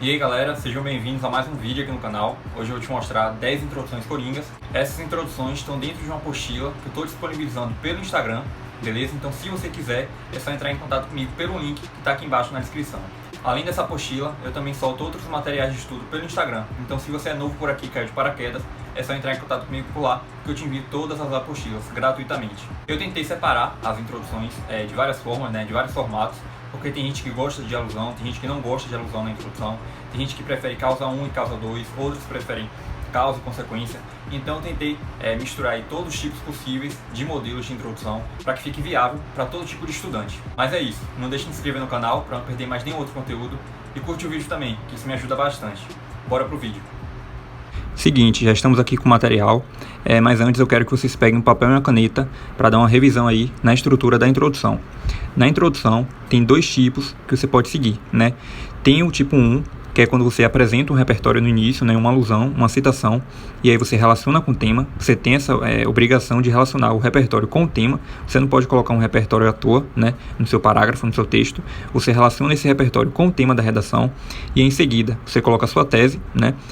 E aí galera, sejam bem-vindos a mais um vídeo aqui no canal. Hoje eu vou te mostrar 10 introduções coringas. Essas introduções estão dentro de uma apostila que eu estou disponibilizando pelo Instagram, beleza? Então se você quiser, é só entrar em contato comigo pelo link que está aqui embaixo na descrição. Além dessa apostila, eu também solto outros materiais de estudo pelo Instagram. Então se você é novo por aqui e caiu de paraquedas, é só entrar em contato comigo por lá, que eu te envio todas as apostilas gratuitamente. Eu tentei separar as introduções de várias formas, de vários formatos, porque tem gente que gosta de alusão, tem gente que não gosta de alusão na introdução, tem gente que prefere causa 1 e causa 2, outros preferem causa e consequência. Então eu tentei misturar aí todos os tipos possíveis de modelos de introdução para que fique viável para todo tipo de estudante. Mas é isso, não deixe de se inscrever no canal para não perder mais nenhum outro conteúdo e curte o vídeo também, que isso me ajuda bastante. Bora pro vídeo. Seguinte, já estamos aqui com o material, mas antes eu quero que vocês peguem um papel e uma caneta para dar uma revisão aí na estrutura da introdução. Na introdução tem dois tipos que você pode seguir, Tem o tipo 1, que é quando você apresenta um repertório no início, uma alusão, uma citação, e aí você relaciona com o tema. Você tem essa obrigação de relacionar o repertório com o tema. Você não pode colocar um repertório à toa, no seu parágrafo, no seu texto. Você relaciona esse repertório com o tema da redação, e em seguida você coloca a sua tese,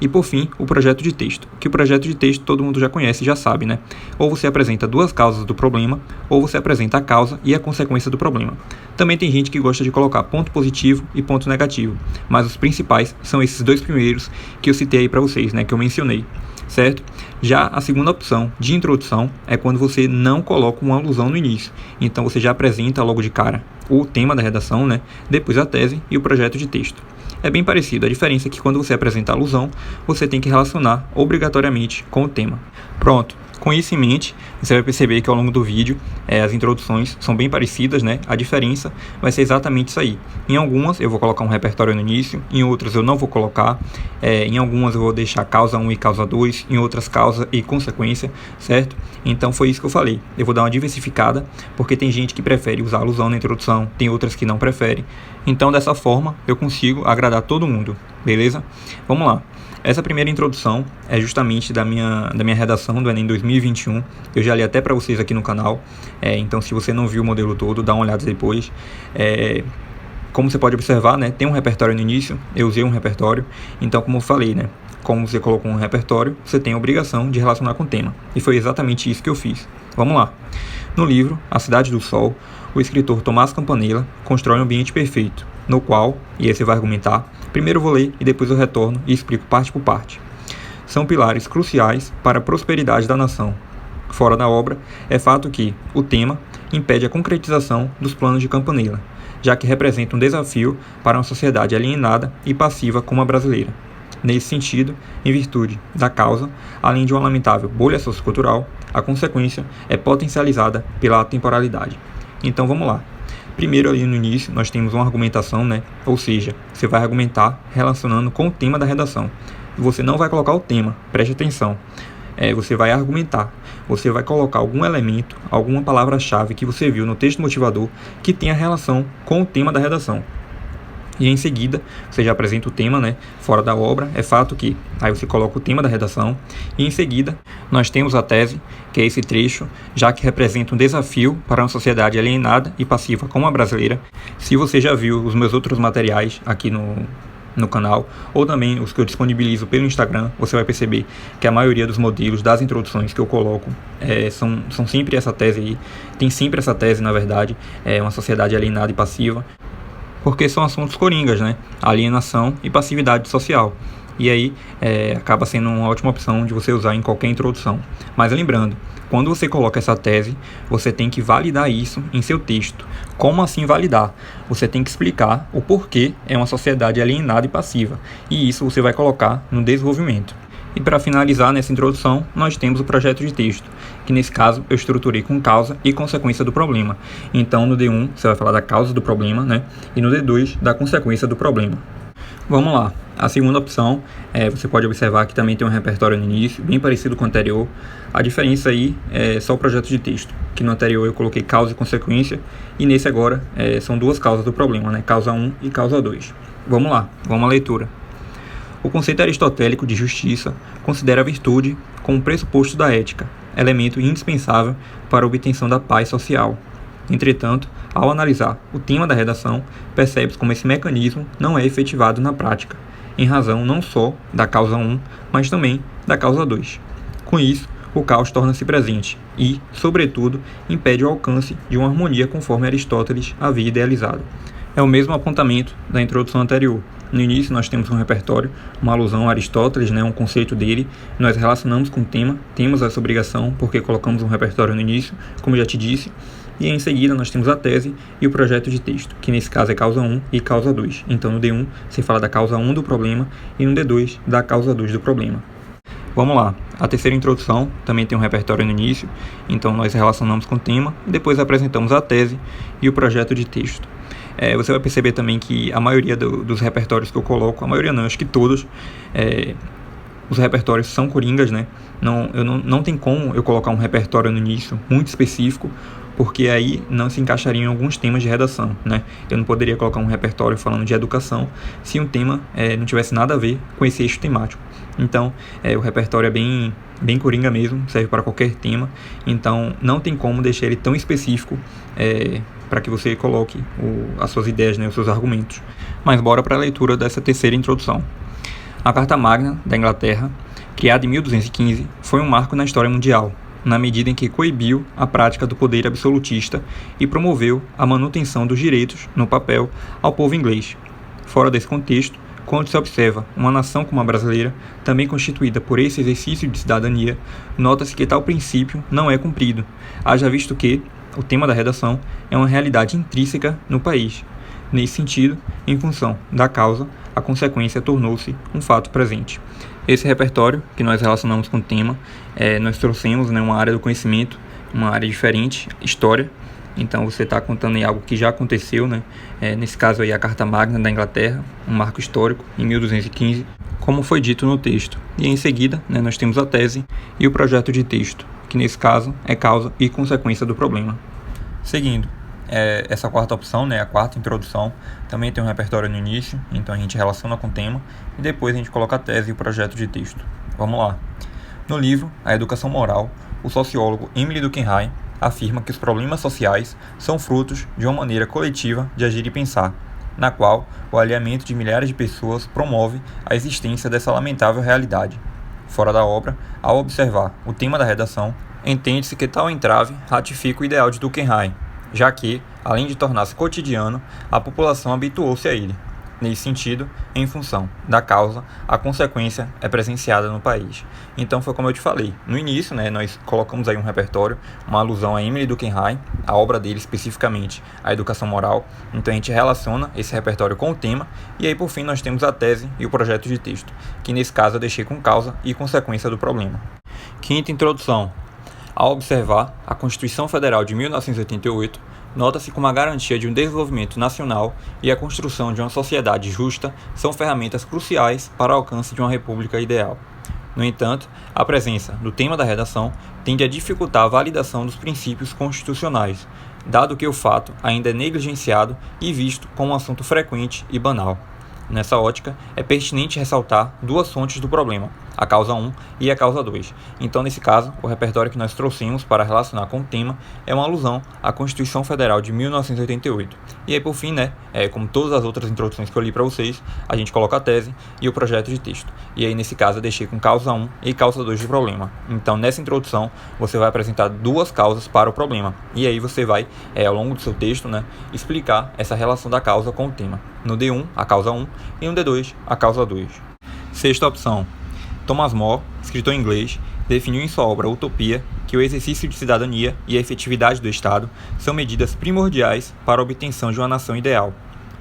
e por fim o projeto de texto, que o projeto de texto todo mundo já conhece e já sabe, Ou você apresenta duas causas do problema, ou você apresenta a causa e a consequência do problema. Também tem gente que gosta de colocar ponto positivo e ponto negativo, mas os principais são esses dois primeiros que eu citei aí para vocês, que eu mencionei, certo? Já a segunda opção de introdução é quando você não coloca uma alusão no início. Então você já apresenta logo de cara o tema da redação, depois a tese e o projeto de texto. É bem parecido, a diferença é que quando você apresenta a alusão, você tem que relacionar obrigatoriamente com o tema. Pronto. Com isso em mente, você vai perceber que ao longo do vídeo as introduções são bem parecidas, A diferença vai ser exatamente isso aí. Em algumas eu vou colocar um repertório no início, em outras eu não vou colocar, em algumas eu vou deixar causa 1 e causa 2, em outras causa e consequência, certo? Então foi isso que eu falei. Eu vou dar uma diversificada, porque tem gente que prefere usar alusão na introdução, tem outras que não preferem. Então dessa forma eu consigo agradar todo mundo, beleza? Vamos lá. Essa primeira introdução é justamente da minha redação do Enem 2021. Eu já li até para vocês aqui no canal. Então, se você não viu o modelo todo, dá uma olhada depois. Como você pode observar, tem um repertório no início. Eu usei um repertório. Então, como eu falei, como você colocou um repertório, você tem a obrigação de relacionar com o tema. E foi exatamente isso que eu fiz. Vamos lá. No livro A Cidade do Sol, o escritor Tomás Campanella constrói um ambiente perfeito, no qual, e aí você vai argumentar, primeiro eu vou ler e depois eu retorno e explico parte por parte. São pilares cruciais para a prosperidade da nação. Fora da obra, é fato que o tema impede a concretização dos planos de Campanella, já que representa um desafio para uma sociedade alienada e passiva como a brasileira. Nesse sentido, em virtude da causa, além de uma lamentável bolha sociocultural, a consequência é potencializada pela temporalidade. Então vamos lá. Primeiro ali no início nós temos uma argumentação, Ou seja, você vai argumentar relacionando com o tema da redação. Você não vai colocar o tema, preste atenção. Você vai argumentar, você vai colocar algum elemento, alguma palavra-chave que você viu no texto motivador que tenha relação com o tema da redação. E em seguida, você já apresenta o tema, fora da obra, é fato que aí você coloca o tema da redação. E em seguida, nós temos a tese, que é esse trecho, já que representa um desafio para uma sociedade alienada e passiva como a brasileira. Se você já viu os meus outros materiais aqui no canal, ou também os que eu disponibilizo pelo Instagram, você vai perceber que a maioria dos modelos das introduções que eu coloco são sempre essa tese aí. Tem sempre essa tese, na verdade, uma sociedade alienada e passiva. Porque são assuntos coringas, alienação e passividade social. E aí acaba sendo uma ótima opção de você usar em qualquer introdução. Mas lembrando, quando você coloca essa tese, você tem que validar isso em seu texto. Como assim validar? Você tem que explicar o porquê é uma sociedade alienada e passiva. E isso você vai colocar no desenvolvimento. E para finalizar nessa introdução, nós temos o projeto de texto, que nesse caso eu estruturei com causa e consequência do problema. Então no D1 você vai falar da causa do problema, e no D2 da consequência do problema. Vamos lá. A segunda opção, você pode observar que também tem um repertório no início, bem parecido com o anterior. A diferença aí é só o projeto de texto, que no anterior eu coloquei causa e consequência, e nesse agora são duas causas do problema, causa 1 e causa 2. Vamos lá, vamos à leitura. O conceito aristotélico de justiça considera a virtude como pressuposto da ética, elemento indispensável para a obtenção da paz social. Entretanto, ao analisar o tema da redação, percebe-se como esse mecanismo não é efetivado na prática. em razão não só da causa 1, mas também da causa 2. Com isso, o caos torna-se presente e, sobretudo, impede o alcance de uma harmonia conforme Aristóteles havia idealizado. É o mesmo apontamento da introdução anterior. No início nós temos um repertório, uma alusão a Aristóteles, um conceito dele, nós relacionamos com o tema, temos essa obrigação porque colocamos um repertório no início, como já te disse, e em seguida nós temos a tese e o projeto de texto, que nesse caso é causa 1 e causa 2. Então no D1 você fala da causa 1 do problema e no D2 da causa 2 do problema. Vamos lá, a terceira introdução também tem um repertório no início, então nós relacionamos com o tema e depois apresentamos a tese e o projeto de texto. Você vai perceber também que a maioria dos repertórios que eu coloco, a maioria não, acho que todos, os repertórios são coringas, né? Não tem como eu colocar um repertório no início muito específico, porque aí não se encaixariam em alguns temas de redação, né? Eu não poderia colocar um repertório falando de educação se um tema não tivesse nada a ver com esse eixo temático. Então, o repertório é bem coringa mesmo, serve para qualquer tema, então não tem como deixar ele tão específico para que você coloque as suas ideias, os seus argumentos. Mas bora para a leitura dessa terceira introdução. A Carta Magna da Inglaterra, criada em 1215, foi um marco na história mundial, na medida em que coibiu a prática do poder absolutista e promoveu a manutenção dos direitos, no papel, ao povo inglês. Fora desse contexto, quando se observa uma nação como a brasileira, também constituída por esse exercício de cidadania, nota-se que tal princípio não é cumprido, haja visto que o tema da redação é uma realidade intrínseca no país. Nesse sentido, em função da causa, a consequência tornou-se um fato presente. Esse repertório que nós relacionamos com o tema, nós trouxemos uma área do conhecimento, uma área diferente, história. Então você está contando aí algo que já aconteceu, nesse caso aí a Carta Magna da Inglaterra, um marco histórico em 1215, como foi dito no texto. E em seguida nós temos a tese e o projeto de texto, que nesse caso é causa e consequência do problema. Seguindo, essa quarta opção, a quarta introdução, também tem um repertório no início, então a gente relaciona com o tema e depois a gente coloca a tese e o projeto de texto. Vamos lá. No livro A Educação Moral, o sociólogo Emile Durkheim afirma que os problemas sociais são frutos de uma maneira coletiva de agir e pensar, na qual o alinhamento de milhares de pessoas promove a existência dessa lamentável realidade. Fora da obra, ao observar o tema da redação, entende-se que tal entrave ratifica o ideal de Durkheim, já que, além de tornar-se cotidiano, a população habituou-se a ele. Nesse sentido, em função da causa, a consequência é presenciada no país. Então foi como eu te falei, no início nós colocamos aí um repertório, uma alusão a Emile Durkheim, a obra dele especificamente, a Educação Moral. Então a gente relaciona esse repertório com o tema, e aí por fim nós temos a tese e o projeto de texto, que nesse caso eu deixei com causa e consequência do problema. Quinta introdução. Ao observar a Constituição Federal de 1988, nota-se como a garantia de um desenvolvimento nacional e a construção de uma sociedade justa são ferramentas cruciais para o alcance de uma república ideal. No entanto, a presença do tema da redação tende a dificultar a validação dos princípios constitucionais, dado que o fato ainda é negligenciado e visto como um assunto frequente e banal. Nessa ótica, é pertinente ressaltar duas fontes do problema, a causa 1 e a causa 2. Então, nesse caso, o repertório que nós trouxemos para relacionar com o tema é uma alusão à Constituição Federal de 1988. E aí, por fim, como todas as outras introduções que eu li para vocês, a gente coloca a tese e o projeto de texto. E aí, nesse caso, eu deixei com causa 1 e causa 2 do problema. Então, nessa introdução, você vai apresentar duas causas para o problema. E aí, você vai, ao longo do seu texto, explicar essa relação da causa com o tema. No D1, a causa 1, e no D2, a causa 2. Sexta opção. Thomas More, escritor inglês, definiu em sua obra Utopia que o exercício de cidadania e a efetividade do Estado são medidas primordiais para a obtenção de uma nação ideal.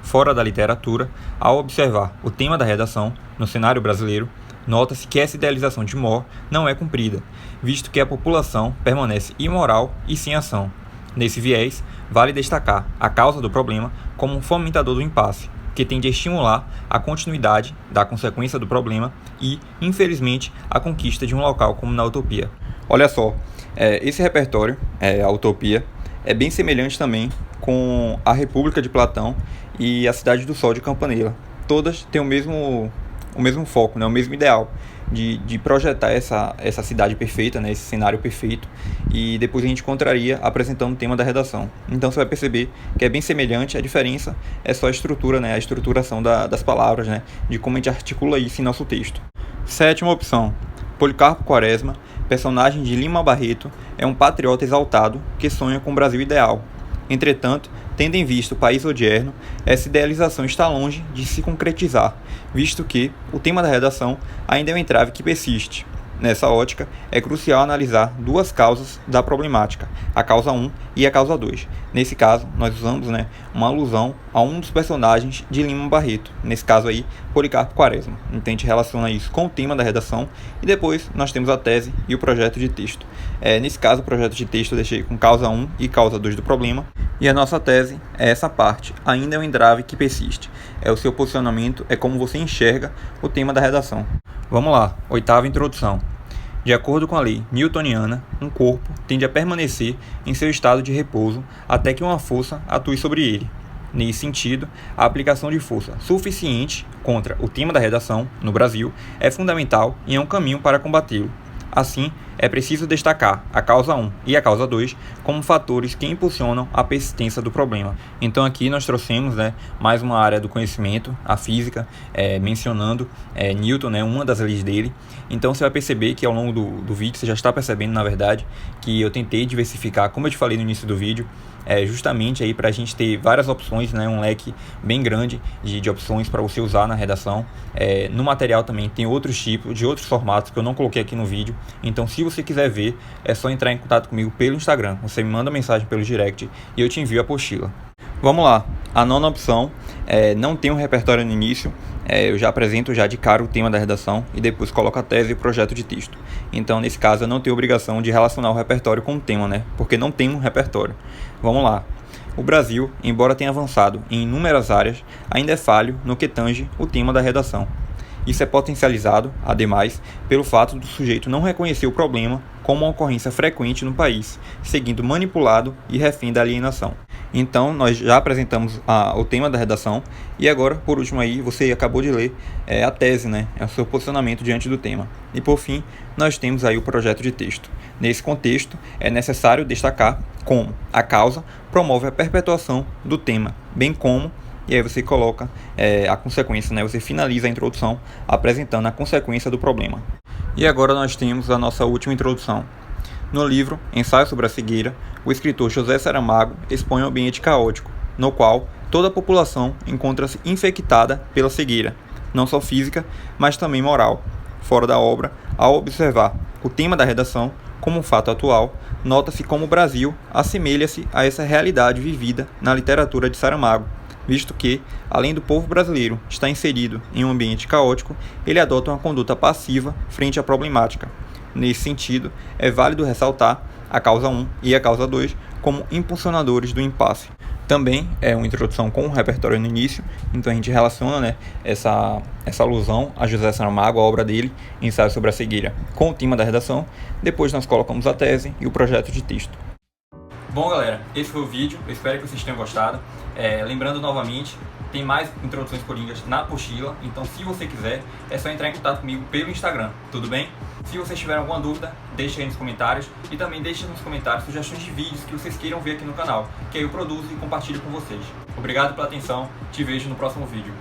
Fora da literatura, ao observar o tema da redação, no cenário brasileiro, nota-se que essa idealização de More não é cumprida, visto que a população permanece imoral e sem ação. Nesse viés, vale destacar a causa do problema como um fomentador do impasse, que tende a estimular a continuidade da consequência do problema e, infelizmente, a conquista de um local como na utopia. Olha só, esse repertório, a utopia, é bem semelhante também com a República de Platão e a Cidade do Sol de Campanella. Todas têm o mesmo o mesmo foco, né, o mesmo ideal de projetar essa cidade perfeita, né, esse cenário perfeito, e depois a gente encontraria apresentando o tema da redação. Então você vai perceber que é bem semelhante, a diferença é só a estrutura, né, a estruturação das palavras, né, de como a gente articula isso em nosso texto. Sétima opção: Policarpo Quaresma, personagem de Lima Barreto, é um patriota exaltado que sonha com o Brasil ideal. Entretanto, tendo em vista o país odierno, essa idealização está longe de se concretizar, visto que o tema da redação ainda é um entrave que persiste. Nessa ótica, é crucial analisar duas causas da problemática, a causa 1 e a causa 2. Nesse caso, nós usamos, uma alusão a um dos personagens de Lima Barreto, nesse caso aí, Policarpo Quaresma. Então a gente relaciona isso com o tema da redação e depois nós temos a tese e o projeto de texto. Nesse caso, o projeto de texto eu deixei com causa 1 e causa 2 do problema, e a nossa tese é essa parte, ainda é um entrave que persiste. O seu posicionamento, é como você enxerga o tema da redação. Vamos lá, oitava introdução. De acordo com a lei newtoniana, um corpo tende a permanecer em seu estado de repouso até que uma força atue sobre ele. Nesse sentido, a aplicação de força suficiente contra o tema da redação, no Brasil, é fundamental e é um caminho para combatê-lo. Assim, é preciso destacar a causa 1 e a causa 2 como fatores que impulsionam a persistência do problema. Então aqui nós trouxemos mais uma área do conhecimento, a física, mencionando Newton, uma das leis dele. Então você vai perceber que ao longo do vídeo, você já está percebendo na verdade, que eu tentei diversificar, como eu te falei no início do vídeo, justamente aí para a gente ter várias opções, um leque bem grande de opções para você usar na redação. No material também tem outros tipos, de outros formatos que eu não coloquei aqui no vídeo. Então se você quiser ver, é só entrar em contato comigo pelo Instagram. Você me manda mensagem pelo direct e eu te envio a apostila. Vamos lá, a nona opção, não tem um repertório no início. Eu já apresento já de cara o tema da redação e depois coloco a tese e o projeto de texto. Então, nesse caso, eu não tenho obrigação de relacionar o repertório com o tema, porque não tem um repertório. Vamos lá. O Brasil, embora tenha avançado em inúmeras áreas, ainda é falho no que tange o tema da redação. Isso é potencializado, ademais, pelo fato do sujeito não reconhecer o problema como uma ocorrência frequente no país, seguindo manipulado e refém da alienação. Então, nós já apresentamos o tema da redação e agora, por último aí, você acabou de ler a tese, é o seu posicionamento diante do tema. E por fim, nós temos aí o projeto de texto. Nesse contexto, é necessário destacar como a causa promove a perpetuação do tema, bem como, e aí você coloca a consequência, você finaliza a introdução apresentando a consequência do problema. E agora nós temos a nossa última introdução. No livro Ensaio sobre a Cegueira, o escritor José Saramago expõe um ambiente caótico, no qual toda a população encontra-se infectada pela cegueira, não só física, mas também moral. Fora da obra, ao observar o tema da redação como um fato atual, nota-se como o Brasil assemelha-se a essa realidade vivida na literatura de Saramago, visto que, além do povo brasileiro estar inserido em um ambiente caótico, ele adota uma conduta passiva frente à problemática. Nesse sentido, é válido ressaltar a causa 1 e a causa 2 como impulsionadores do impasse. Também é uma introdução com um repertório no início, então a gente relaciona essa alusão a José Saramago, a obra dele, Ensaio sobre a Cegueira, com o tema da redação. Depois nós colocamos a tese e o projeto de texto. Bom, galera, esse foi o vídeo, eu espero que vocês tenham gostado. Lembrando novamente, tem mais introduções coringas na apostila, então se você quiser, é só entrar em contato comigo pelo Instagram, tudo bem? Se vocês tiverem alguma dúvida, deixe aí nos comentários e também deixe nos comentários sugestões de vídeos que vocês queiram ver aqui no canal, que aí eu produzo e compartilho com vocês. Obrigado pela atenção, te vejo no próximo vídeo.